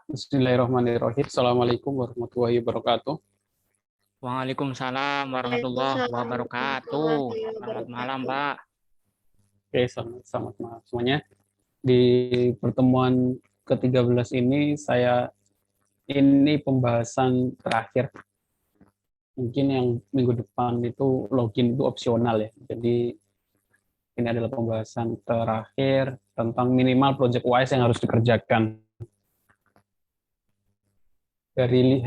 Bismillahirrahmanirrahim. Assalamualaikum warahmatullahi wabarakatuh. Waalaikumsalam warahmatullahi Waalaikumsalam wabarakatuh. warahmatullahi Selamat malam, wabarakatuh. Pak. Oke, selamat malam semuanya. Di pertemuan ke-13 ini pembahasan terakhir. Mungkin yang minggu depan itu login itu opsional ya. Jadi ini adalah pembahasan terakhir tentang minimal project UAS yang harus dikerjakan. Dari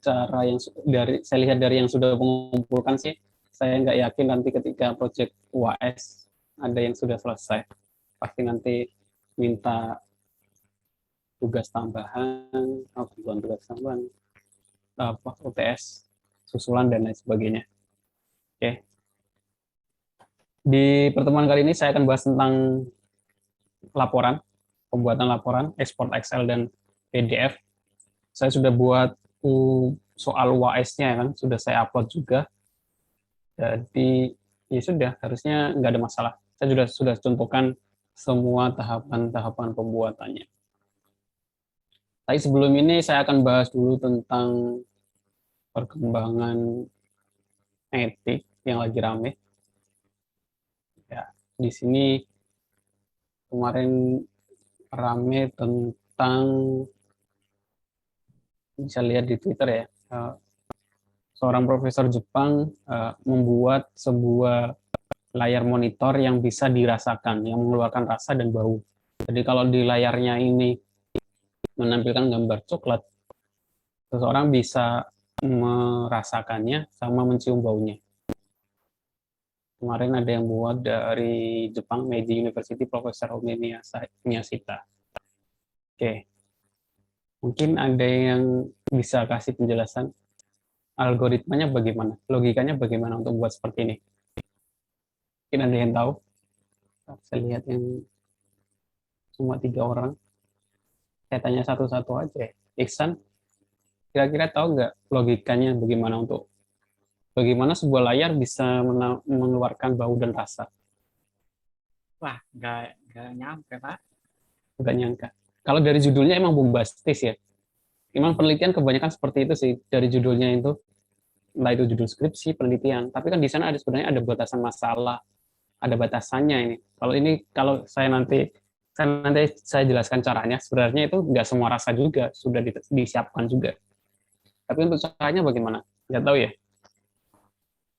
saya lihat dari yang sudah mengumpulkan sih, saya nggak yakin nanti ketika project UAS ada yang sudah selesai. Pasti nanti minta tugas tambahan, tugas tambahan, UTS susulan dan lain sebagainya. Oke. Di pertemuan kali ini saya akan bahas tentang laporan, pembuatan laporan, ekspor Excel dan PDF. Saya sudah buat soal UAS-nya kan, sudah saya upload juga. Jadi ya sudah, harusnya nggak ada masalah. Saya sudah contohkan semua tahapan-tahapan pembuatannya. Tapi sebelum ini saya akan bahas dulu tentang perkembangan etik yang lagi rame. Ya, di sini kemarin rame tentang, bisa lihat di Twitter ya, seorang profesor Jepang membuat sebuah layar monitor yang bisa dirasakan, yang mengeluarkan rasa dan bau. Jadi kalau di layarnya ini menampilkan gambar coklat, seseorang bisa merasakannya sama mencium baunya. Kemarin ada yang buat dari Jepang, Meiji University, Profesor Umi Miyashita. Oke, mungkin ada yang bisa kasih penjelasan algoritmanya bagaimana, logikanya bagaimana untuk buat seperti ini. Mungkin ada yang tahu? Saya lihat yang cuma 3 orang. Saya tanya satu-satu aja. Iksan, kira-kira tahu nggak logikanya bagaimana sebuah layar bisa mengeluarkan bau dan rasa? Wah, nggak nyampe, Pak. Nggak nyangka. Kalau dari judulnya emang bombastis ya. Emang penelitian kebanyakan seperti itu sih dari judulnya itu. Entah itu judul skripsi, penelitian. Tapi kan di sana sebenarnya ada batasan masalah, ada batasannya ini. Kalau saya jelaskan caranya, sebenarnya itu nggak semua rasa juga sudah disiapkan juga. Tapi untuk caranya bagaimana? Nggak tahu ya.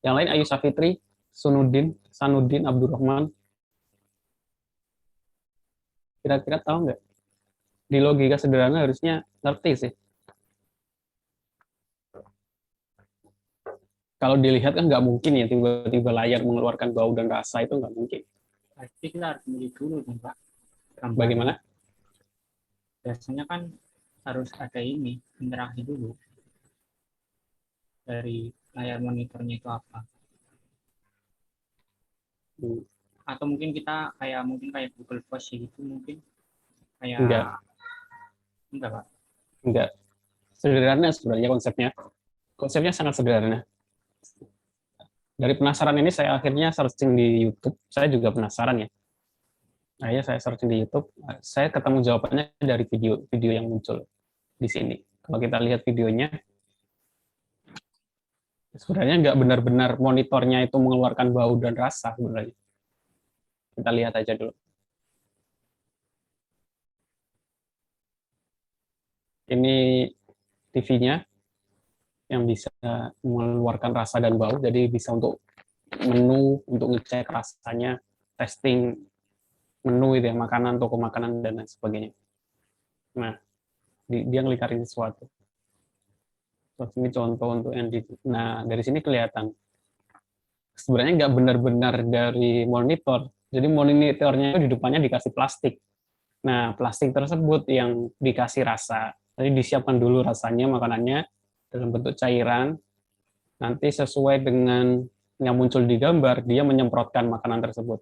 Yang lain Ayu Safitri, Sanudin Abdurrahman. Kira-kira tahu nggak? Di logika sederhana harusnya ngerti sih. Kalau dilihat kan nggak mungkin ya tiba-tiba layar mengeluarkan bau dan rasa, itu nggak mungkin. Pasti kita harus milih dulu, Pak. Bagaimana? Biasanya kan harus ada interaksi dulu dari layar monitornya itu apa. Atau mungkin kita kayak Google Voice gitu mungkin. Enggak. Enggak, Pak. Enggak. Sederhana sebenarnya konsepnya. Konsepnya sangat sederhana. Dari penasaran ini saya akhirnya searching di YouTube. Saya juga penasaran ya. Akhirnya saya searching di YouTube. Saya ketemu jawabannya dari video yang muncul di sini. Kalau kita lihat videonya, sebenarnya nggak benar-benar monitornya itu mengeluarkan bau dan rasa sebenarnya. Kita lihat aja dulu. Ini TV-nya yang bisa mengeluarkan rasa dan bau, jadi bisa untuk menu, untuk ngecek rasanya, testing menu itu ya, makanan, toko makanan, dan lain sebagainya. Nah, dia ngelikarin sesuatu. Terus ini contoh untuk yang nah, dari sini kelihatan. Sebenarnya nggak benar-benar dari monitor. Jadi monitornya itu di depannya dikasih plastik. Nah, plastik tersebut yang dikasih rasa. Jadi disiapkan dulu rasanya, makanannya, dalam bentuk cairan. Nanti sesuai dengan yang muncul di gambar, dia menyemprotkan makanan tersebut.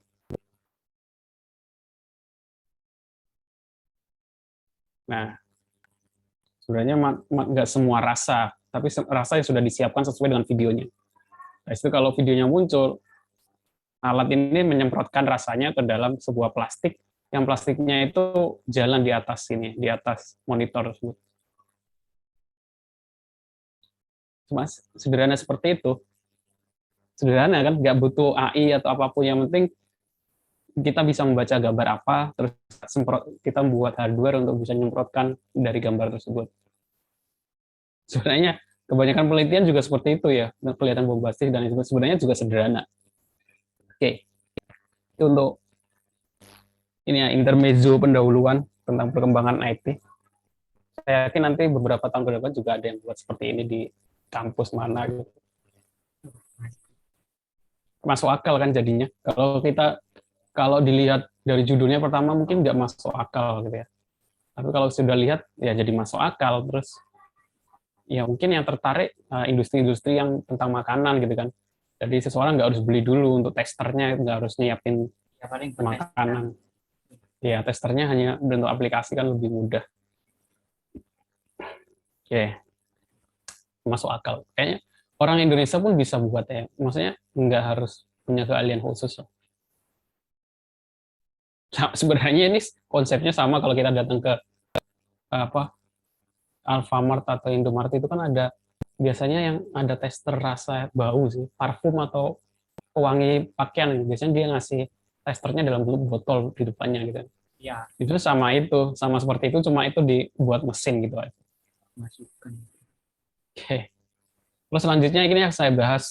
Nah, sebenarnya nggak semua rasa, tapi rasa yang sudah disiapkan sesuai dengan videonya. Nah, itu kalau videonya muncul, alat ini menyemprotkan rasanya ke dalam sebuah plastik yang plastiknya itu jalan di atas sini, di atas monitor tersebut. Cuma sederhana seperti itu. Sederhana kan, nggak butuh AI atau apapun, yang penting kita bisa membaca gambar apa, terus kita membuat hardware untuk bisa menyemprotkan dari gambar tersebut. Sebenarnya kebanyakan penelitian juga seperti itu ya, kelihatan bombastis dan sebenarnya juga sederhana. Oke, itu untuk ini ya, intermezzo pendahuluan tentang perkembangan IT. Saya yakin nanti beberapa tahun ke depan juga ada yang buat seperti ini di kampus mana gitu. Masuk akal kan jadinya. Kalau dilihat dari judulnya pertama mungkin nggak masuk akal gitu ya. Tapi kalau sudah lihat ya jadi masuk akal. Terus ya mungkin yang tertarik industri-industri yang tentang makanan gitu kan. Jadi seseorang nggak harus beli dulu untuk testernya, nggak harus nyiapin Ya paling makanan. Ya testernya hanya bentuk aplikasi kan lebih mudah. Oke, masuk akal. Kayaknya orang Indonesia pun bisa buat ya. Maksudnya nggak harus punya keahlian khusus. Sebenarnya ini konsepnya sama kalau kita datang ke apa Alfamart atau Indomaret, itu kan ada biasanya yang ada tester rasa bau sih, parfum atau pewangi pakaian. Biasanya dia ngasih testernya dalam bentuk botol di depannya gitu. ya Itu sama seperti itu, cuma itu dibuat mesin gitu aja. masukkan. Oke. Terus selanjutnya ini yang saya bahas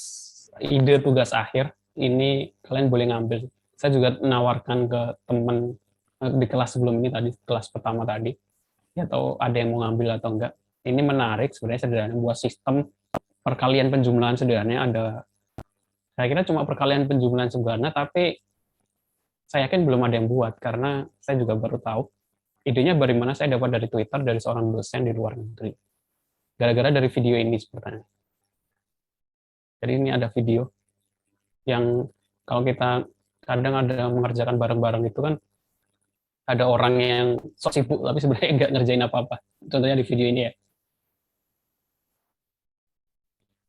ide tugas akhir. Ini kalian boleh ngambil. Saya juga menawarkan ke teman di kelas sebelum ini tadi, kelas pertama tadi. Ya, atau ada yang mau ngambil atau enggak. Ini menarik sebenarnya, sederhana, buat sistem perkalian penjumlahan sederhana. Saya kira cuma perkalian penjumlahan sederhana, tapi saya yakin belum ada yang buat karena saya juga baru tahu. Idenya dari mana saya dapat dari Twitter dari seorang dosen di luar negeri. Gara-gara dari video ini sebenarnya. Jadi ini ada video yang kalau kita kadang ada mengerjakan bareng-bareng itu kan ada orang yang sok sibuk tapi sebenarnya nggak ngerjain apa-apa. Contohnya di video ini ya.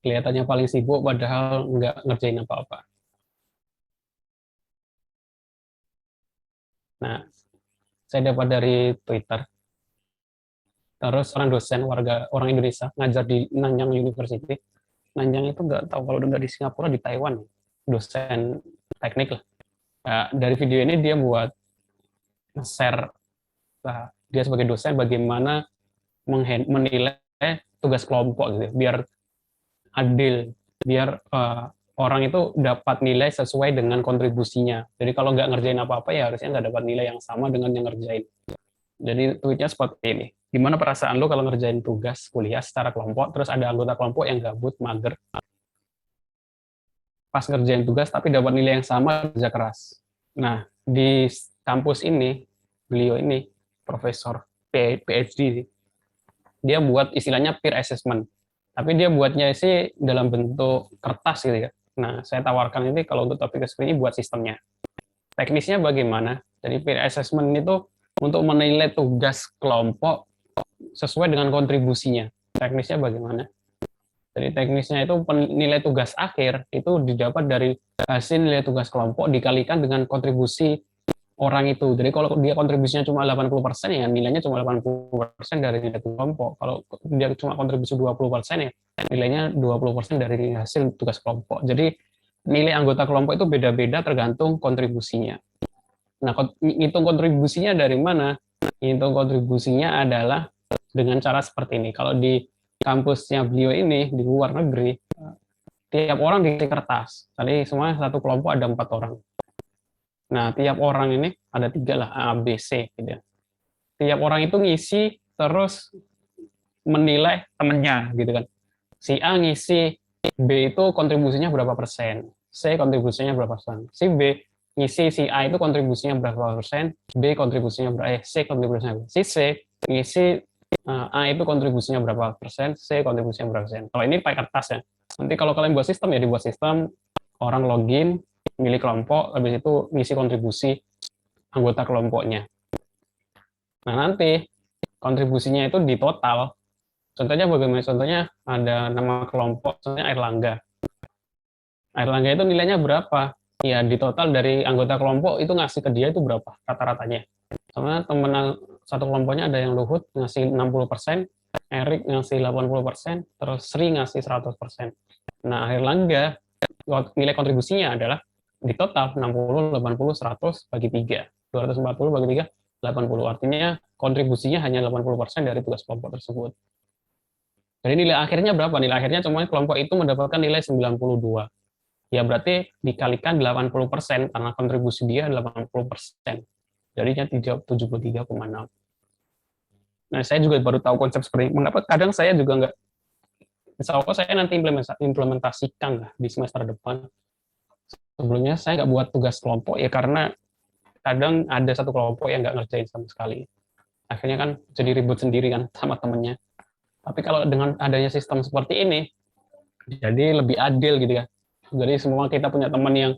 Kelihatannya paling sibuk padahal nggak ngerjain apa-apa. Nah, saya dapat dari Twitter. Terus orang dosen orang Indonesia ngajar di Nanyang University. Nanyang itu nggak tahu kalau udah di Singapura, di Taiwan. Dosen teknik lah. Nah, dari video ini dia buat share, dia sebagai dosen bagaimana menilai tugas kelompok gitu, biar adil, biar orang itu dapat nilai sesuai dengan kontribusinya. Jadi kalau nggak ngerjain apa-apa ya harusnya nggak dapat nilai yang sama dengan yang ngerjain. Jadi tweetnya seperti ini. Gimana perasaan lo kalau ngerjain tugas kuliah secara kelompok, terus ada anggota kelompok yang gabut, mager, pas ngerjain tugas tapi dapat nilai yang sama kerja keras. Nah, di kampus ini, beliau ini, profesor PhD, dia buat istilahnya peer assessment. Tapi dia buatnya sih dalam bentuk kertas gitu ya. Nah, saya tawarkan ini kalau untuk topik ini buat sistemnya. Teknisnya bagaimana? Jadi peer assessment itu untuk menilai tugas kelompok sesuai dengan kontribusinya. Teknisnya bagaimana? Jadi teknisnya itu nilai tugas akhir itu didapat dari hasil nilai tugas kelompok dikalikan dengan kontribusi orang itu. Jadi kalau dia kontribusinya cuma 80% ya nilainya cuma 80% dari nilai kelompok. Kalau dia cuma kontribusi 20% ya nilainya 20% dari hasil tugas kelompok. Jadi nilai anggota kelompok itu beda-beda tergantung kontribusinya. Nah, ngitung kontribusinya dari mana? Ngitung kontribusinya adalah dengan cara seperti ini. Kalau di kampusnya beliau ini di luar negeri, tiap orang dikasih kertas. Tadi semuanya satu kelompok ada 4 orang. Nah, tiap orang ini ada 3 lah, A, B, C. Gitu ya. Tiap orang itu ngisi terus menilai temennya, gitu kan. Si A ngisi, B itu kontribusinya berapa persen, C kontribusinya berapa persen, si B ngisi si A itu kontribusinya berapa persen, B kontribusinya berapa, C kontribusinya berapa, si C ngisi A itu kontribusinya berapa persen, C kontribusinya berapa persen. Kalau ini pakai kertas ya. Nanti kalau kalian buat sistem ya dibuat sistem, orang login, milih kelompok, habis itu ngisi kontribusi anggota kelompoknya. Nah nanti kontribusinya itu di total. Contohnya bagaimana? Contohnya ada nama kelompok, contohnya Airlangga. Airlangga itu nilainya berapa? ya di total dari anggota kelompok itu ngasih ke dia itu berapa rata-ratanya. Soalnya temen satu kelompoknya ada yang Luhut ngasih 60%, Erik ngasih 80%, terus Sri ngasih 100%. Nah, Airlangga nilai kontribusinya adalah di total 60, 80, 100 bagi 3. 240 bagi 3, 80. Artinya kontribusinya hanya 80% dari tugas kelompok tersebut. Jadi nilai akhirnya berapa? Nilai akhirnya cuma kelompok itu mendapatkan nilai 92. Ya berarti dikalikan 80% karena kontribusi dia 80%. Jadinya 73,6. Nah, saya juga baru tahu konsep seperti ini. Mengapa kadang saya juga nggak, insya Allah saya nanti implementasikan lah di semester depan. Sebelumnya saya nggak buat tugas kelompok ya karena kadang ada satu kelompok yang nggak ngerjain sama sekali. Akhirnya kan jadi ribut sendiri kan sama temennya. Tapi kalau dengan adanya sistem seperti ini, jadi lebih adil gitu ya. Jadi semua kita punya teman yang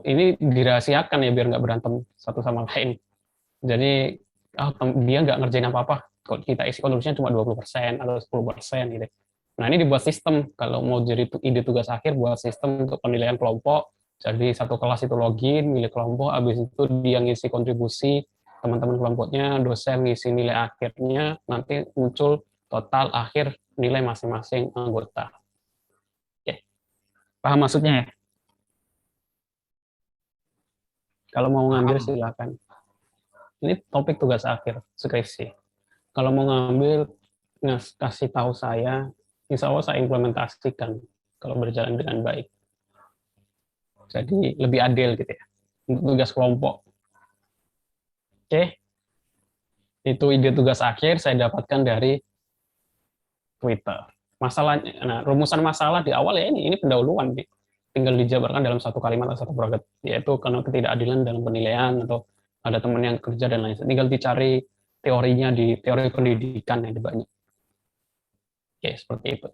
ini dirahasiakan ya biar nggak berantem satu sama lain. Jadi dia nggak ngerjain apa-apa, kalau kita isi kontribusinya cuma 20% atau 10% gitu. Nah ini dibuat sistem, kalau mau jadi ide tugas akhir buat sistem untuk penilaian kelompok, jadi satu kelas itu login, milih kelompok, habis itu dia ngisi kontribusi, teman-teman kelompoknya, dosen ngisi nilai akhirnya, nanti muncul total akhir nilai masing-masing anggota. Oke, paham maksudnya ya? Kalau mau ngambil silakan. Ini topik tugas akhir, skripsi. Kalau mau ngambil, kasih tahu saya, insya Allah saya implementasikan kalau berjalan dengan baik. Jadi lebih adil gitu ya, untuk tugas kelompok. Oke, itu ide tugas akhir saya dapatkan dari Twitter. Masalahnya, nah rumusan masalah di awal ya ini pendahuluan nih. Tinggal dijabarkan dalam satu kalimat atau satu bracket, yaitu karena ketidakadilan dalam penilaian atau ada teman yang kerja dan lain. Tinggal dicari teorinya di teori pendidikan yang banyak. Oke, seperti itu.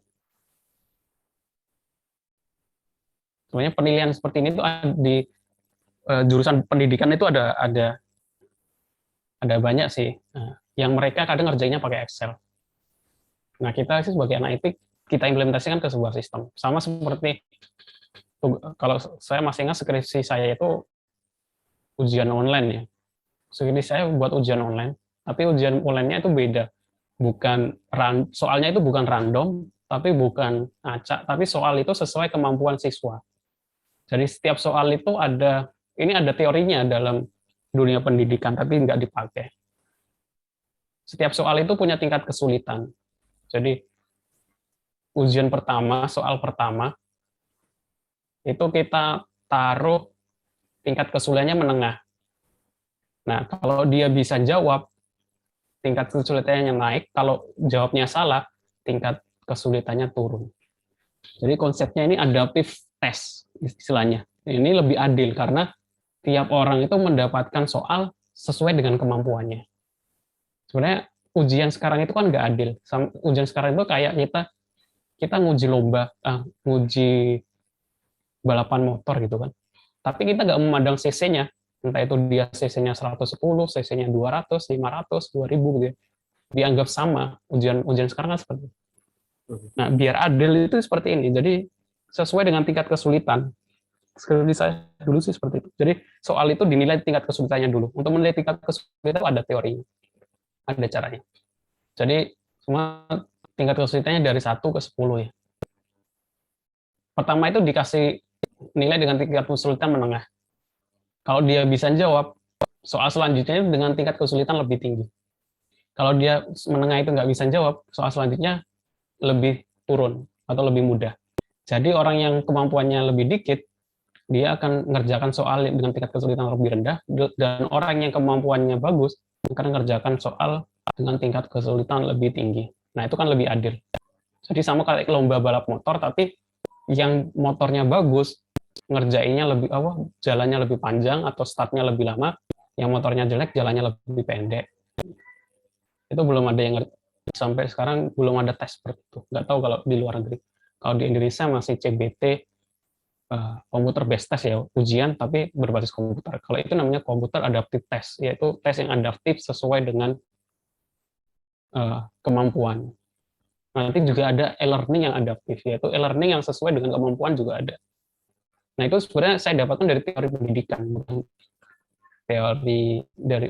Sebenarnya penilaian seperti ini tuh di jurusan pendidikan itu ada banyak sih. Nah, yang mereka kadang ngerjainnya pakai Excel. Nah, kita sih sebagai anak IPIK, kita implementasikan ke sebuah sistem. Sama seperti kalau saya masih ingat skripsi saya itu ujian online ya. Skripsi saya buat ujian online, tapi ujian online-nya itu beda. Soalnya itu bukan random, tapi bukan acak, tapi soal itu sesuai kemampuan siswa. Jadi setiap soal itu ini ada teorinya dalam dunia pendidikan, tapi nggak dipakai. Setiap soal itu punya tingkat kesulitan. Jadi ujian pertama, soal pertama, itu kita taruh tingkat kesulitannya menengah. Nah, kalau dia bisa jawab, tingkat kesulitannya naik. Kalau jawabnya salah, tingkat kesulitannya turun. Jadi konsepnya ini adaptive test, istilahnya. Ini lebih adil, karena tiap orang itu mendapatkan soal sesuai dengan kemampuannya. Sebenarnya ujian sekarang itu kan nggak adil. Ujian sekarang itu kayak kita nguji lomba, nguji balapan motor gitu kan. Tapi kita nggak memandang CC-nya, entah itu dia CC-nya 110, CC-nya 200, 500, 2000 gitu ya. Dianggap sama. Ujian sekarang kan seperti itu. Nah, biar adil itu seperti ini. Jadi sesuai dengan tingkat kesulitan. Skripsi saya dulu sih seperti itu. Jadi soal itu dinilai tingkat kesulitannya dulu. Untuk menilai tingkat kesulitan itu ada teorinya, ada caranya. Jadi semua tingkat kesulitannya dari 1 ke 10 ya. Pertama itu dikasih nilai dengan tingkat kesulitan menengah. Kalau dia bisa jawab, soal selanjutnya dengan tingkat kesulitan lebih tinggi. Kalau dia menengah itu nggak bisa jawab, soal selanjutnya lebih turun atau lebih mudah. Jadi orang yang kemampuannya lebih dikit, dia akan mengerjakan soal dengan tingkat kesulitan lebih rendah, dan orang yang kemampuannya bagus akan mengerjakan soal dengan tingkat kesulitan lebih tinggi. Nah, itu kan lebih adil. Jadi sama kayak lomba balap motor, tapi yang motornya bagus, ngerjainnya jalannya lebih panjang atau startnya lebih lama, yang motornya jelek, jalannya lebih pendek. Itu belum ada yang sampai sekarang belum ada tes seperti itu. Nggak tahu kalau di luar negeri. Kalau di Indonesia masih CBT, komputer based test ya, ujian tapi berbasis komputer. Kalau itu namanya komputer adaptive test, yaitu tes yang adaptif sesuai dengan kemampuan. Nanti juga ada e-learning yang adaptif, yaitu e-learning yang sesuai dengan kemampuan juga ada. Nah, itu sebenarnya saya dapatkan dari teori pendidikan,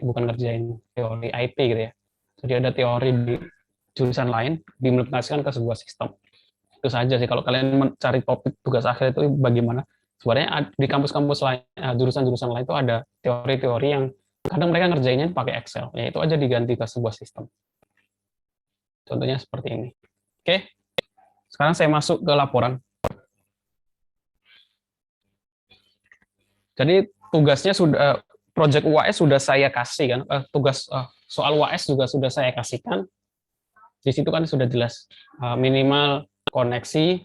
bukan ngerjain teori IT gitu ya. Jadi ada teori di jurusan lain diimplementasikan ke sebuah sistem. Itu saja sih, kalau kalian mencari topik tugas akhir itu bagaimana, sebenarnya di kampus-kampus lain, jurusan-jurusan lain itu ada teori-teori yang kadang mereka ngerjainnya pakai Excel, ya itu aja diganti ke sebuah sistem. Contohnya seperti ini. Oke, sekarang saya masuk ke laporan. Jadi tugasnya sudah, project UAS sudah saya kasih kan, tugas soal UAS juga sudah saya kasihkan. Di situ kan sudah jelas, minimal koneksi,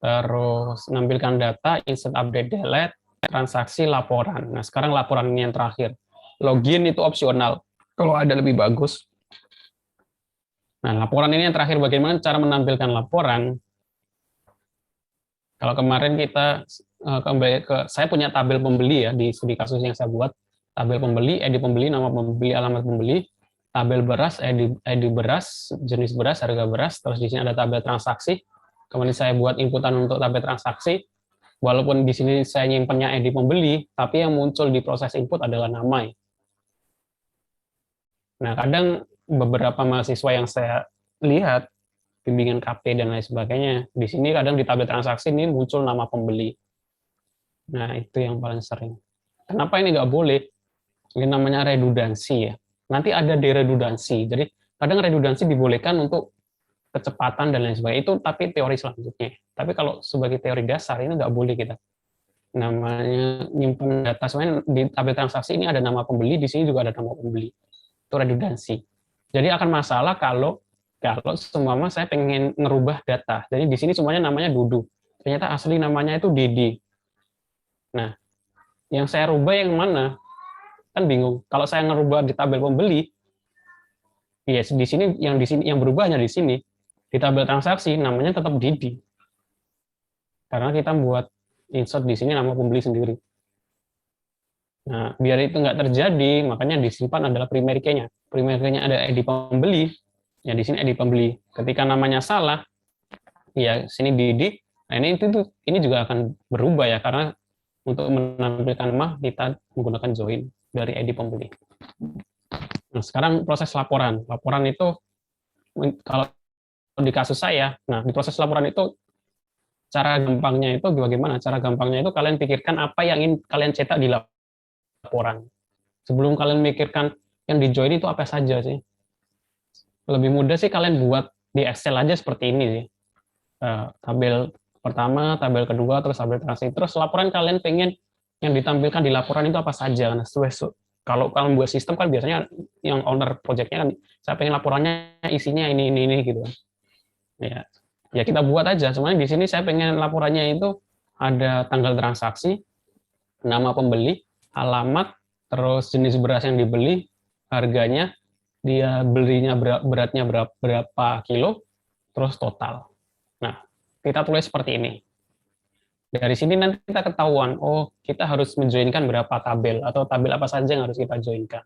terus menampilkan data, insert, update, delete, transaksi, laporan. Nah, sekarang laporan ini yang terakhir. Login itu opsional, kalau ada lebih bagus. Nah, laporan ini yang terakhir, bagaimana cara menampilkan laporan. Kalau kemarin kita kembali ke, saya punya tabel pembeli ya, di studi kasus yang saya buat, tabel pembeli, ID pembeli, nama pembeli, alamat pembeli, tabel beras, ID beras, jenis beras, harga beras, terus di sini ada tabel transaksi. Kemudian saya buat inputan untuk tabel transaksi. Walaupun di sini saya nyimpennya ID pembeli, tapi yang muncul di proses input adalah nama. Nah, kadang beberapa mahasiswa yang saya lihat, bimbingan KP dan lain sebagainya, di sini kadang di tabel transaksi ini muncul nama pembeli. Nah, itu yang paling sering. Kenapa ini nggak boleh? Ini namanya redundansi ya. Nanti ada deredundansi. Jadi, kadang redundansi dibolehkan untuk kecepatan dan lain sebagainya. Itu tapi teori selanjutnya. Tapi kalau sebagai teori dasar, ini nggak boleh kita. Namanya nyimpan data, sebenarnya di tabel transaksi ini ada nama pembeli, di sini juga ada nama pembeli. Itu redundansi. Jadi akan masalah kalau seumpama saya pengen ngerubah data. Jadi di sini semuanya namanya Dudu. Ternyata asli namanya itu Didi. Nah, yang saya rubah yang mana? Kan bingung. Kalau saya ngerubah di tabel pembeli, ya di sini yang berubahnya di sini. Di tabel transaksi namanya tetap Didi. Karena kita buat insert di sini nama pembeli sendiri. Nah, biar itu nggak terjadi, makanya disimpan adalah primary key-nya. Primary key-nya ada ID pembeli, ya di sini ID pembeli. Ketika namanya salah, ya sini Didi. Nah, ini juga akan berubah ya, karena untuk menampilkan nama kita menggunakan join dari ID pembeli. Nah, sekarang proses laporan. Laporan itu kalau di kasus saya, nah di proses laporan itu cara gampangnya itu bagaimana? Cara gampangnya itu kalian pikirkan apa yang ingin kalian cetak di laporan. Sebelum kalian mikirkan yang di join itu apa saja sih. Lebih mudah sih kalian buat di Excel aja seperti ini sih. Tabel pertama, tabel kedua, terus tabel transaksi. Terus laporan kalian pengen yang ditampilkan di laporan itu apa saja. Nah, kalau kalian buat sistem kan biasanya yang owner projectnya kan, saya pengen laporannya isinya ini gitu. Ya, ya kita buat aja. Sebenarnya di sini saya pengen laporannya itu ada tanggal transaksi, nama pembeli, alamat, terus jenis beras yang dibeli, harganya, dia belinya beratnya berapa kilo, terus total. Nah, kita tulis seperti ini. Dari sini nanti kita ketahuan, oh kita harus menjoinkan berapa tabel, atau tabel apa saja yang harus kita joinkan.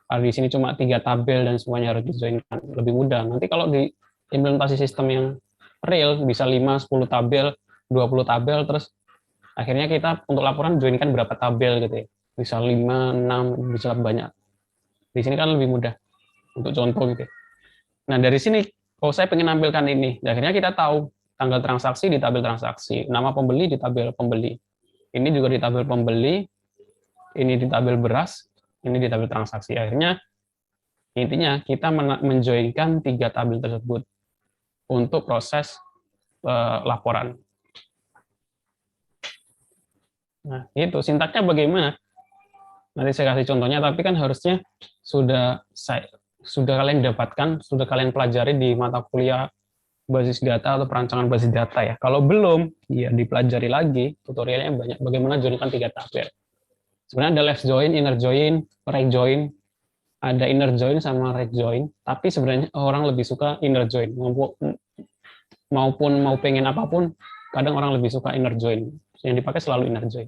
Kalau di sini cuma 3 tabel dan semuanya harus dijoinkan, lebih mudah. Nanti kalau di implementasi sistem yang real, bisa 5, 10 tabel, 20 tabel, terus akhirnya kita untuk laporan joinkan berapa tabel gitu ya. Bisa 5, 6, bisa banyak. Di sini kan lebih mudah untuk contoh gitu. Nah, dari sini, oh saya pengen nampilkan ini. Akhirnya kita tahu tanggal transaksi di tabel transaksi, nama pembeli di tabel pembeli. Ini juga di tabel pembeli, ini di tabel beras, ini di tabel transaksi. Akhirnya intinya kita menjoinkan 3 tabel tersebut untuk proses laporan. Nah, itu sintaknya bagaimana? Nanti saya kasih contohnya, tapi kan harusnya sudah kalian dapatkan, sudah kalian pelajari di mata kuliah basis data atau perancangan basis data ya. Kalau belum, ya dipelajari lagi, tutorialnya banyak bagaimana joinkan 3 tabel. Sebenarnya ada left join, inner join, right join, ada inner join sama right join, tapi sebenarnya orang lebih suka inner join. Maupun mau pengen apapun, kadang orang lebih suka inner join. Yang dipakai selalu inner join.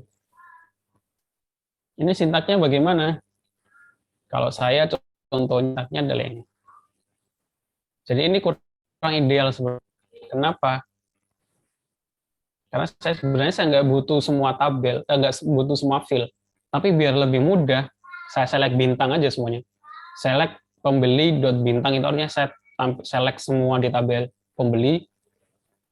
Ini sintaknya bagaimana? Kalau saya contohnya adalah ini. Jadi ini kurang ideal sebenarnya. Kenapa? Karena sebenarnya nggak butuh semua tabel, nggak butuh semua field. Tapi biar lebih mudah, saya select bintang aja semuanya. Select pembeli dot bintang itu artinya saya select semua di tabel pembeli,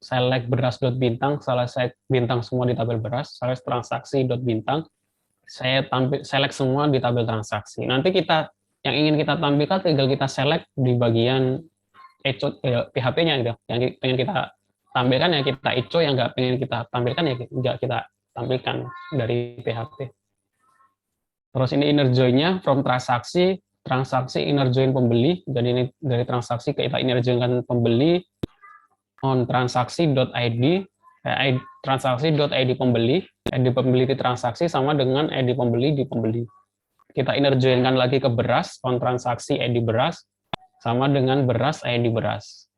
select beras dot bintang, select bintang semua di tabel beras, select transaksi dot bintang, saya select semua di tabel transaksi. Nanti kita yang ingin kita tampilkan tinggal kita select di bagian PHP-nya gitu. Yang pengen kita tampilkan ya kita echo, yang nggak pengen kita tampilkan ya nggak kita tampilkan dari PHP. Terus ini inner join-nya from transaksi inner join pembeli. Jadi ini dari transaksi kita inner join-kan pembeli on transaksi.id transaksi.id pembeli, ID pembeli di transaksi sama dengan ID pembeli di pembeli. Kita inner join-kan lagi ke beras on transaksi ID beras sama dengan beras ID beras.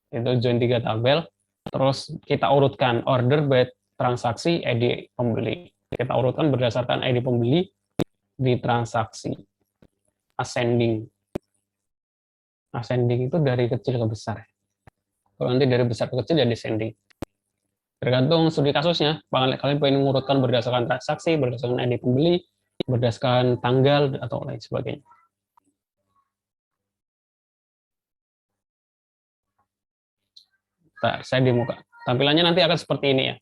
Itu join 3 tabel. Terus kita urutkan order by transaksi ID pembeli. Kita urutkan berdasarkan ID pembeli di transaksi. Ascending. Ascending itu dari kecil ke besar. Kalau nanti dari besar ke kecil jadi descending. Tergantung studi kasusnya. Kalian pengen mengurutkan berdasarkan transaksi, berdasarkan ID pembeli, berdasarkan tanggal, atau lain sebagainya. Nah, saya di muka. Tampilannya nanti akan seperti ini ya.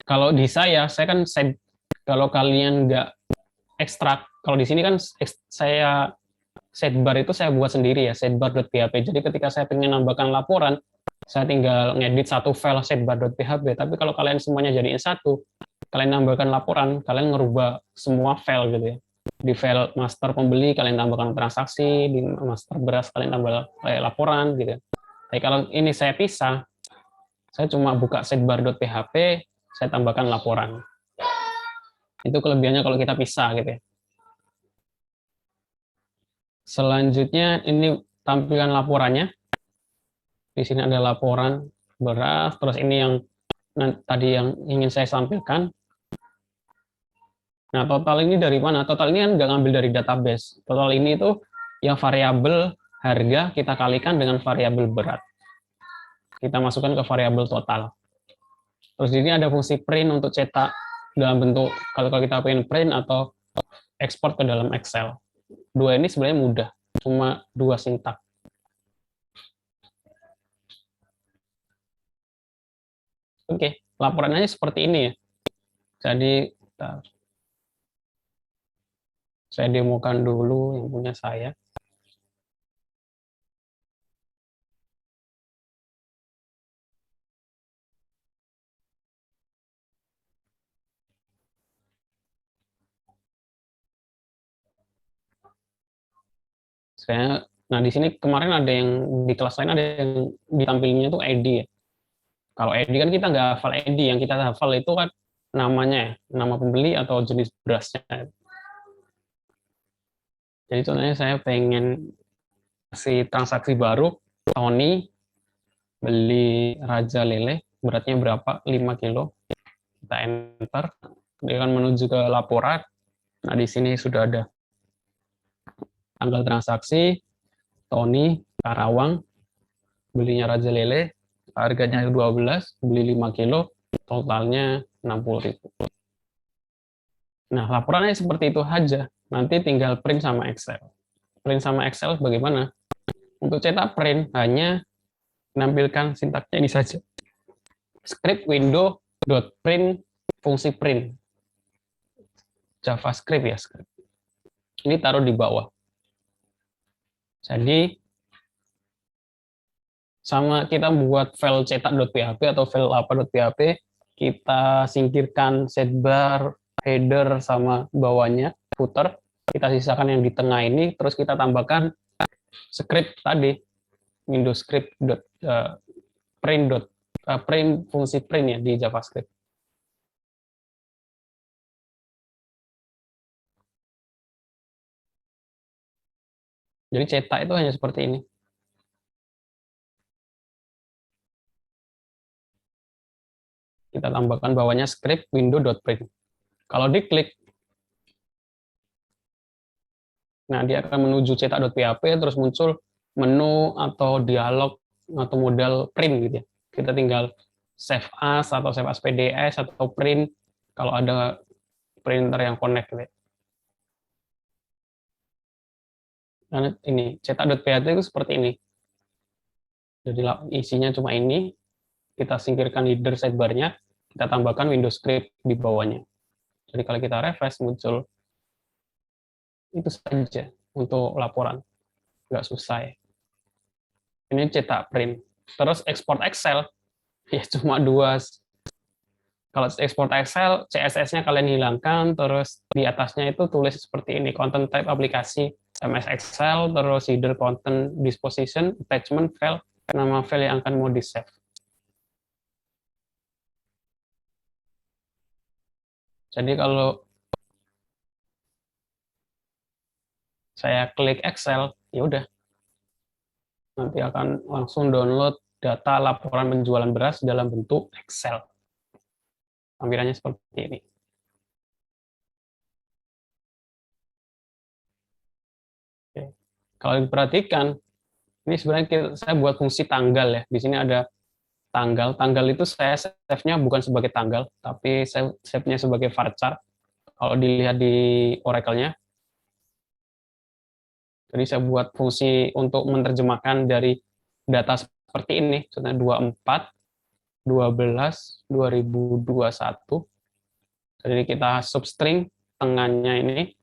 Kalau di saya kan kalau kalian nggak ekstrak, kalau di sini kan saya sidebar itu saya buat sendiri ya, sidebar.php. Jadi ketika saya ingin nambahkan laporan, saya tinggal ngedit satu file sidebar.php. Tapi kalau kalian semuanya jadiin satu, kalian nambahkan laporan, kalian ngerubah semua file gitu ya. Di file master pembeli kalian tambahkan transaksi, di master beras kalian tambah laporan gitu. Tapi kalau ini saya pisah, saya cuma buka sidebar.php, saya tambahkan laporan. Itu kelebihannya kalau kita pisah gitu ya. Selanjutnya ini tampilan laporannya. Di sini ada laporan beras, terus ini yang tadi yang ingin saya sampaikan. Nah, total ini dari mana? Total ini kan nggak ngambil dari database. Total ini itu yang variabel harga kita kalikan dengan variabel berat. Kita masukkan ke variabel total. Terus di sini ada fungsi print untuk cetak dalam bentuk, kalau kita pengen print atau ekspor ke dalam Excel. Dua ini sebenarnya mudah, cuma dua sintak. Oke, laporannya seperti ini ya. Jadi, saya demokan dulu yang punya saya. Nah di sini kemarin ada yang di kelas lain ada yang ditampilnya tuh ID ya. Kalau ID kan kita nggak hafal ID, yang kita hafal itu kan namanya, nama pembeli atau jenis berasnya. Jadi contohnya saya pengen si transaksi baru, Tony beli Raja Lele, beratnya berapa? 5 kilo. Kita enter, dia akan menuju ke laporan. Nah di sini sudah ada tanggal transaksi, Tony, Karawang, belinya Raja Lele, harganya 12, beli 5 kilo, totalnya 60.000. Nah, laporannya seperti itu aja. Nanti tinggal print sama Excel. Print sama Excel bagaimana? Untuk cetak print, hanya menampilkan sintaknya ini saja. Script window dot print fungsi print. JavaScript ya, script. Ini taruh di bawah. Jadi, sama kita buat file cetak.php atau file apa.php, kita singkirkan sidebar, header sama bawahnya, footer, kita sisakan yang di tengah ini, terus kita tambahkan script tadi, Windows script print fungsi print ya di JavaScript. Jadi cetak itu hanya seperti ini. Kita tambahkan bawahnya script window.print. Kalau diklik, nah dia akan menuju cetak.php, terus muncul menu atau dialog atau modal print gitu ya. Kita tinggal save as atau save as PDS atau print kalau ada printer yang connect. Karena ini cetak.pht itu seperti ini. Jadi isinya cuma ini, kita singkirkan header sidebar-nya, kita tambahkan Windows script di bawahnya. Jadi kalau kita refresh muncul itu saja untuk laporan, nggak susah ya. Ini cetak print. Terus export Excel, ya cuma dua. Kalau export Excel, CSS-nya kalian hilangkan, terus di atasnya itu tulis seperti ini, content type aplikasi, MS Excel, terus header content disposition, attachment file, nama file yang akan mau di-save. Jadi kalau saya klik Excel, ya udah, nanti akan langsung download data laporan penjualan beras dalam bentuk Excel. Tampilannya seperti ini. Oke. Kalau diperhatikan, ini sebenarnya saya buat fungsi tanggal ya. Di sini ada tanggal. Tanggal itu saya save-nya bukan sebagai tanggal, tapi saya save-nya sebagai varchar. Kalau dilihat di Oracle-nya, jadi saya buat fungsi untuk menerjemahkan dari data seperti ini, contohnya 24, 12, 2021. Jadi kita substring tengahnya ini,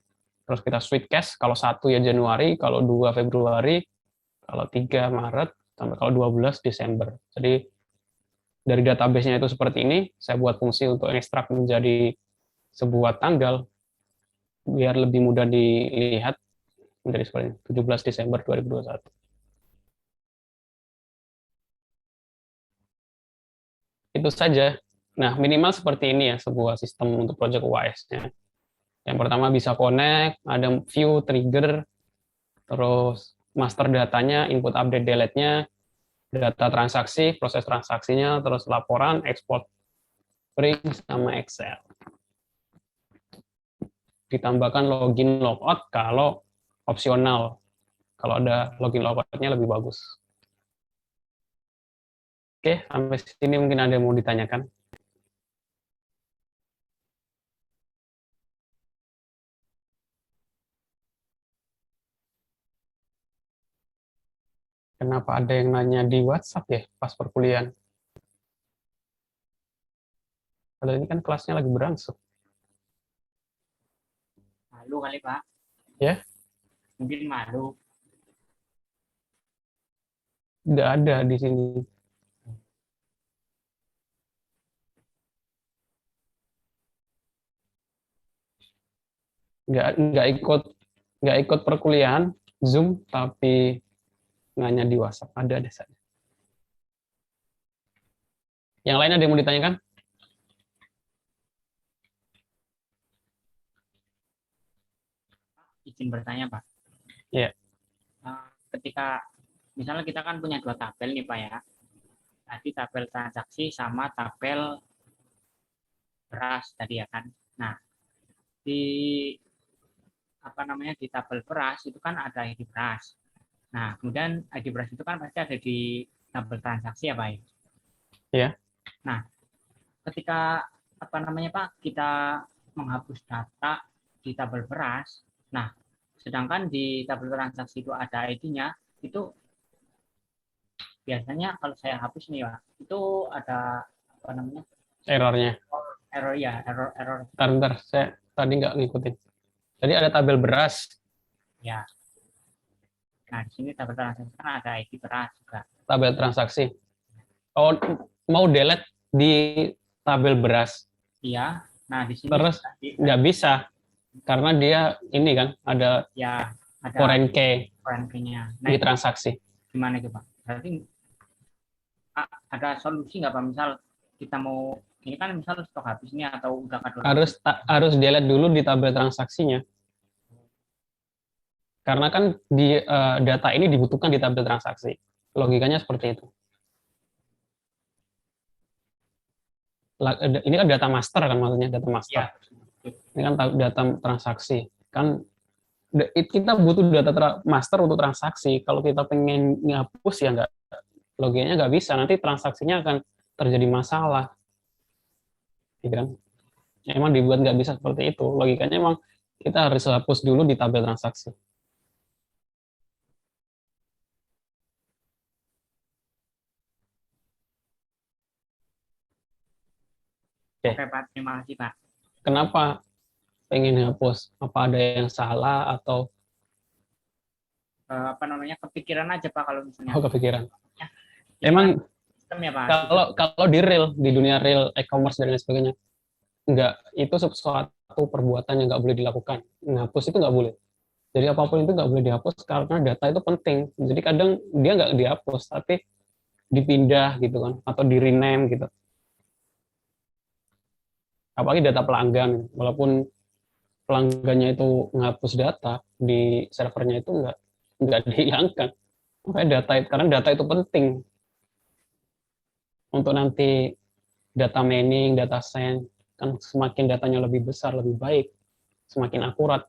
terus kita switch case, kalau 1 ya Januari, kalau 2 Februari, kalau 3 Maret, sampai kalau 12 Desember. Jadi dari database-nya itu seperti ini, saya buat fungsi untuk ekstrak menjadi sebuah tanggal, biar lebih mudah dilihat menjadi seperti ini, 17 Desember 2021. Itu saja. Nah, minimal seperti ini ya, sebuah sistem untuk project UAS-nya. Yang pertama bisa connect, ada view, trigger, terus master datanya, input update delete-nya, data transaksi, proses transaksinya, terus laporan, export, print, sama Excel. Ditambahkan login logout kalau opsional. Kalau ada login logout-nya lebih bagus. Oke, sampai sini mungkin ada yang mau ditanyakan. Kenapa ada yang nanya di WhatsApp ya pas perkuliahan? Padahal ini kan kelasnya lagi berlangsung. Malu kali Pak. Ya? Mungkin malu. Nggak ada di sini. Nggak ikut perkuliahan Zoom, tapi nanya di WhatsApp ada saja. Yang lain ada yang mau ditanyakan? Izin bertanya Pak. Ya. Ketika misalnya kita kan punya 2 tabel nih Pak ya. Tadi tabel transaksi sama tabel beras tadi ya kan. Nah, di di tabel beras itu kan ada ID beras. Nah, kemudian ID beras itu kan pasti ada di tabel transaksi ya Pak. Ya. Nah, ketika Pak, kita menghapus data di tabel beras. Nah, sedangkan di tabel transaksi itu ada ID-nya, itu biasanya kalau saya hapus nih Pak, itu ada Errornya. Error. Bentar, saya tadi nggak ngikutin. Jadi ada tabel beras. Ya. Nah, di sini tabel transaksi kan ada ID beras juga. Tabel transaksi. Oh, mau delete di tabel beras. Iya. Nah, di sini terus nggak bisa karena dia ini kan ada foreign key-nya Nah, di transaksi. Gimana itu Pak? Berarti ada solusi nggak Pak? Misal kita mau ini kan misal stok habis nih atau udah harus delete dulu di tabel transaksinya. Karena kan di data ini dibutuhkan di tabel transaksi. Logikanya seperti itu. Ini kan data master kan maksudnya, data master. Ya. Ini kan data transaksi. Kan kita butuh data master untuk transaksi. Kalau kita pengen ngapus ya logikanya nggak bisa, nanti transaksinya akan terjadi masalah, gitu kan? Emang dibuat nggak bisa seperti itu, logikanya emang kita harus hapus dulu di tabel transaksi. Oke, Oke Pak, terima kasih Pak. kenapa pengen hapus? Apa ada yang salah atau Apa namanya, kepikiran aja Pak kalau misalnya kepikiran? ya, ini kan Emang sistem ya Pak, sistem. kalau di real, di dunia real e-commerce dan lain sebagainya, nggak, itu sesuatu perbuatan yang nggak boleh dilakukan. Ngapus itu nggak boleh. Jadi apapun itu nggak boleh dihapus karena data itu penting. Jadi kadang dia nggak dihapus, tapi dipindah gitu kan, atau di rename gitu. Apalagi data pelanggan, walaupun pelanggannya itu ngapus data di servernya itu nggak dihilangkan. Makanya karena data itu penting untuk nanti data mining, data science, kan semakin datanya lebih besar, lebih baik, semakin akurat,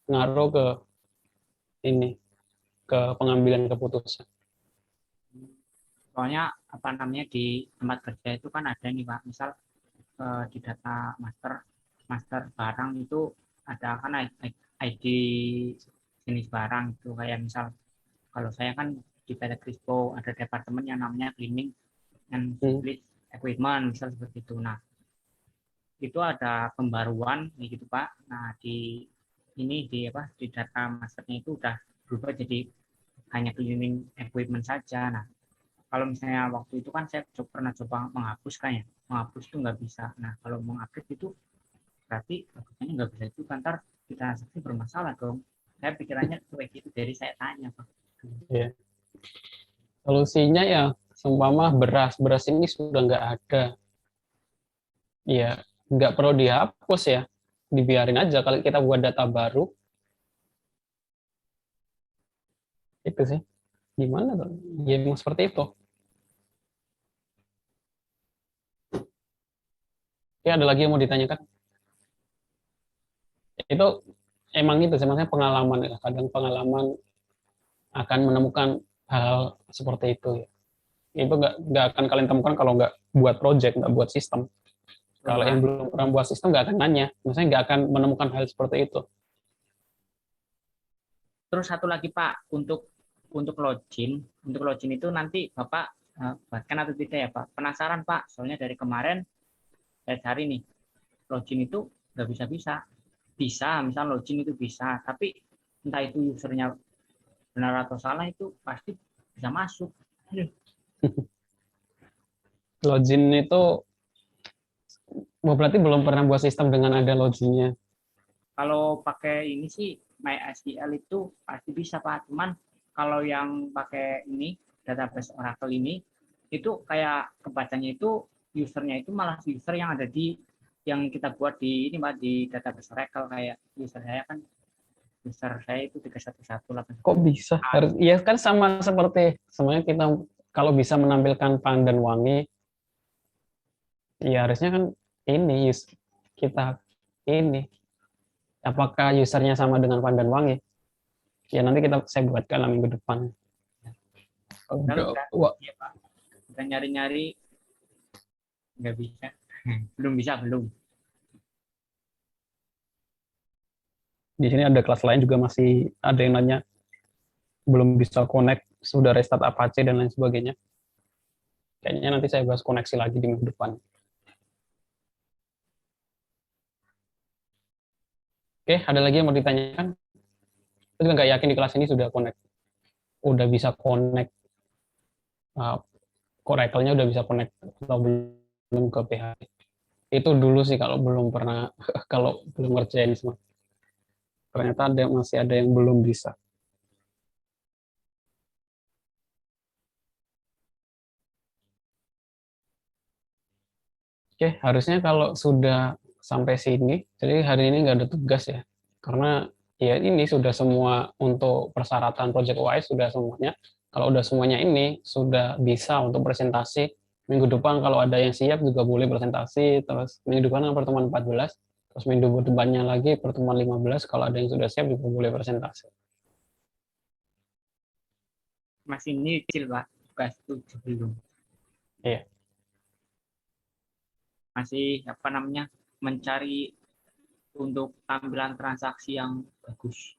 ngaruh ke ini, ke pengambilan keputusan. Soalnya apa namanya, di tempat kerja itu kan ada nih Pak, misal di data master master barang itu ada kan ID jenis barang itu, kayak misal kalau saya kan di PT Crispo ada departemen yang namanya cleaning and Hmm. service equipment, misal seperti itu. Nah, itu ada pembaruan gitu Pak. Nah, di ini di apa, di data masternya itu udah berubah jadi hanya cleaning equipment saja. Nah, kalau misalnya waktu itu kan saya pernah coba menghapus, kan ya, menghapus itu nggak bisa. Nah, kalau mengupdate itu berarti logikanya nggak bisa itu, kan ntar di transaksi bermasalah dong. Saya pikirannya kayak gitu, jadi saya tanya Pak. Ya. Solusinya ya, seumpama beras ini sudah nggak ada, ya nggak perlu dihapus ya, dibiarin aja. Kalau kita buat data baru, itu sih. Gimana tuh? Ya emang seperti itu. Ya ada lagi yang mau ditanyakan? Itu emang itu sih, maksudnya pengalaman ya. Kadang pengalaman akan menemukan hal seperti itu ya. Itu nggak akan kalian temukan kalau nggak buat project, nggak buat sistem. Betul, Kalau Pak. yang belum pernah buat sistem nggak akan nanya, maksudnya nggak akan menemukan hal seperti itu. Terus satu lagi Pak, untuk login itu nanti Bapak buatkan atau tidak ya Pak? Penasaran Pak, soalnya dari kemarin saya cari nih, login itu nggak bisa-bisa. Bisa, misal login itu bisa, tapi entah itu usernya benar atau salah itu pasti bisa masuk. Login itu, berarti belum pernah buat sistem dengan ada loginnya. Kalau pakai ini sih MySQL itu pasti bisa Pak. Cuman kalau yang pakai ini database Oracle ini itu kayak kebacanya itu usernya itu malah user yang ada di yang kita buat di ini Pak, di database Oracle. Kayak user saya kan, user saya itu 311 Kok bisa? Harus, ya kan sama seperti semuanya kita kalau bisa menampilkan pandan wangi, ya harusnya kan ini kita ini. Apakah usernya sama dengan pandan wangi? Ya nanti saya buatkan lah minggu depan. udah Wah, ya Pak, udah nyari-nyari nggak bisa. Belum bisa, belum. di sini ada kelas lain juga masih ada yang nanya belum bisa connect, sudah restart Apache dan lain sebagainya. Kayaknya nanti saya bahas koneksi lagi di minggu depan. Oke, ada lagi yang mau ditanyakan? Saya juga nggak yakin di kelas ini sudah connect, udah bisa connect, uh, Oracle-nya udah bisa connect atau belum ke PHP. Itu dulu sih kalau belum pernah, kalau belum ngerjain semua. Ternyata masih ada yang belum bisa. Oke, harusnya kalau sudah sampai sini, jadi hari ini nggak ada tugas ya. Karena ya ini sudah semua untuk persyaratan Project UAS sudah semuanya. Kalau udah semuanya ini sudah bisa untuk presentasi. Minggu depan kalau ada yang siap juga boleh presentasi. Terus minggu depan kan pertemuan 14. Terus minggu depannya lagi pertemuan 15. Kalau ada yang sudah siap juga boleh presentasi. Masih nyicil Pak. Bukan setuju belum. Iya. Masih apa namanya, mencari untuk tampilan transaksi yang bagus.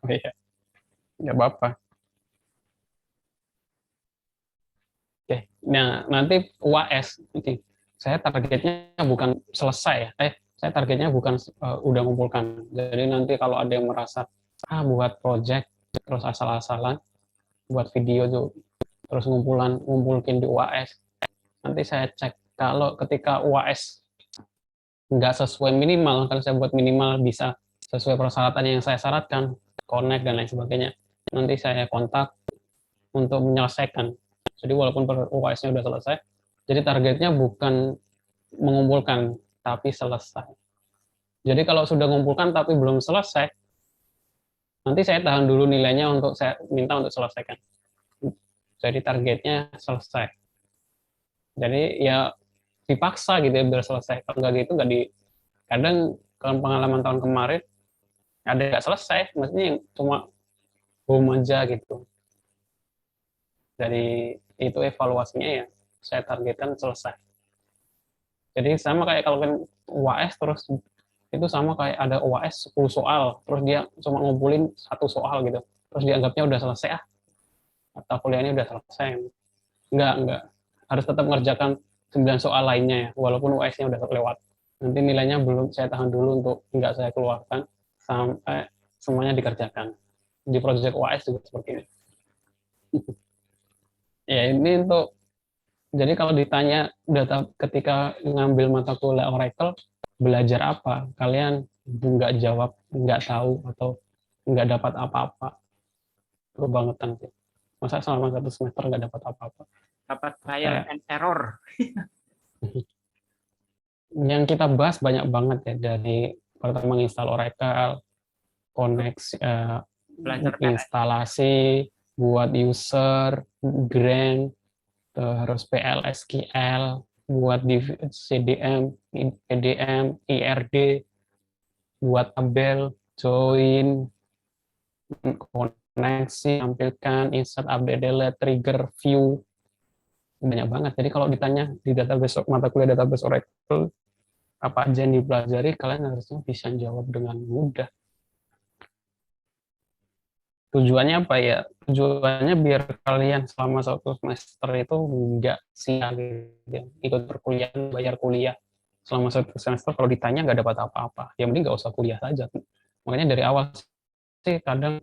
Oh, iya. Nggak apa-apa. Oke. Nah, nanti UAS. Saya targetnya bukan selesai ya. Saya targetnya bukan udah ngumpulkan. Jadi nanti kalau ada yang merasa, buat project, terus asal-asalan, buat video tuh, terus ngumpulin di UAS. Nanti saya cek. Kalau ketika UAS nggak sesuai minimal, kan saya buat minimal bisa sesuai persyaratan yang saya syaratkan, connect dan lain sebagainya. Nanti saya kontak untuk menyelesaikan. Jadi walaupun UAS-nya udah selesai, jadi targetnya bukan mengumpulkan, tapi selesai. Jadi kalau sudah mengumpulkan tapi belum selesai, nanti saya tahan dulu nilainya untuk saya minta untuk selesaikan. Jadi targetnya selesai. Jadi ya dipaksa gitu ya biar selesai. Kalau nggak gitu nggak di. Kadang kalau pengalaman tahun kemarin ada nggak selesai, maksudnya cuma boom aja gitu. Dari itu evaluasinya ya saya targetkan selesai. Jadi sama kayak kalau kan UAS terus itu sama kayak ada UAS 10 soal, terus dia cuma ngumpulin satu soal gitu. Terus dianggapnya udah selesai atau kuliahnya udah selesai. Enggak. Harus tetap mengerjakan 9 soal lainnya ya, walaupun UAS-nya udah lewat. Nanti nilainya belum saya tahan dulu untuk enggak saya keluarkan sampai semuanya dikerjakan. Di project UAS juga seperti ini. Ya ini untuk jadi kalau ditanya data ketika ngambil mata kuliah Oracle belajar apa, kalian nggak jawab nggak tahu atau nggak dapat apa-apa, kebangetan sih. Masa selama 1 semester nggak dapat apa-apa? Dapat trial and error. Yang kita bahas banyak banget ya, dari pertama install Oracle, koneksi, Belajar PLS. instalasi, buat user, grant, terus PLSQL, buat di CDM, PDM, IRD, buat tabel, join, koneksi, tampilkan, insert, update, delete, trigger, view, banyak banget. Jadi kalau ditanya di database mata kuliah database Oracle apa aja yang dipelajari, kalian harusnya bisa jawab dengan mudah. Tujuannya apa ya? Tujuannya biar kalian selama 1 semester itu nggak sia gitu. Ikut perkuliahan, bayar kuliah. Selama 1 semester kalau ditanya nggak dapat apa-apa, ya mending nggak usah kuliah saja. Makanya dari awal sih kadang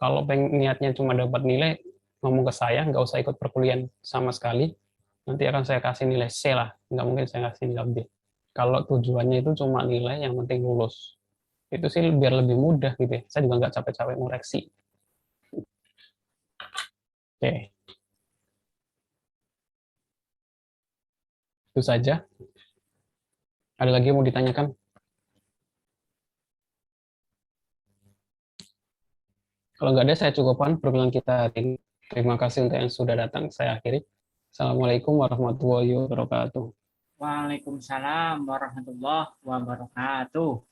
kalau pengen niatnya cuma dapat nilai, ngomong ke saya, nggak usah ikut perkuliahan sama sekali, nanti akan saya kasih nilai C lah, nggak mungkin saya kasih nilai B. Kalau tujuannya itu cuma nilai, yang penting lulus. Itu sih biar lebih mudah gitu ya. Saya juga nggak capek-capek ngoreksi. Oke, itu saja. Ada lagi yang mau ditanyakan? Kalau nggak ada, saya cukupkan perkuliahan kita hari ini. Terima kasih untuk yang sudah datang. Saya akhiri. Assalamualaikum warahmatullahi wabarakatuh. Waalaikumsalam warahmatullahi wabarakatuh.